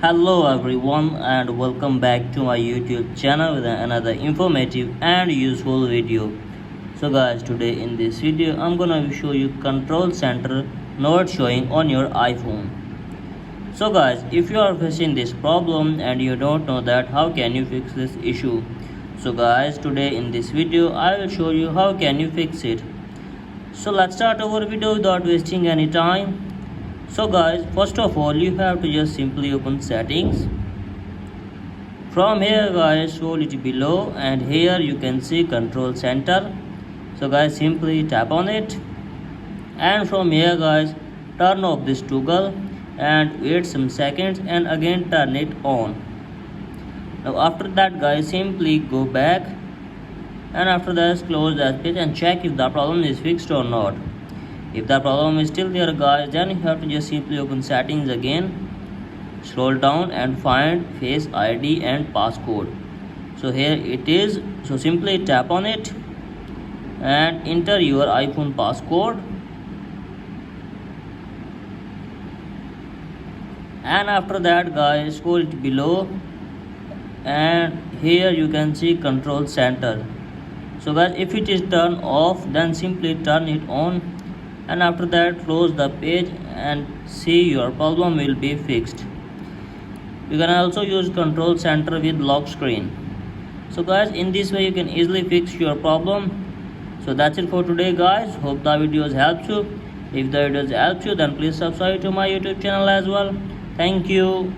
Hello everyone and welcome back to my YouTube channel with another informative and useful video. So guys, today in this video I'm gonna show you control center not showing on your iPhone. So guys, if you are facing this problem and you don't know that how can you fix this issue. So guys, today in this video I will show you how can you fix it. So let's start our video without wasting any time. So guys, first of all you have to just simply open settings. From here guys, scroll it below and here you can see control center. So guys, simply tap on it, and from here guys, turn off this toggle and wait some seconds and again turn it on. Now after that guys, simply go back and after that close that page and check if the problem is fixed or not. If the problem is still there guys, then you have to just simply open settings again, scroll down and find face ID and passcode. So here it is, so simply tap on it and enter your iPhone passcode, and after that guys, scroll it below and here you can see control center. So guys, if it is turned off, then simply turn it on, and after that close the page and see your problem will be fixed. You can also use control center with lock screen. So guys, in this way you can easily fix your problem. So that's it for today guys, hope the videos helped you. If the videos helped you, then please subscribe to my YouTube channel as well. Thank you.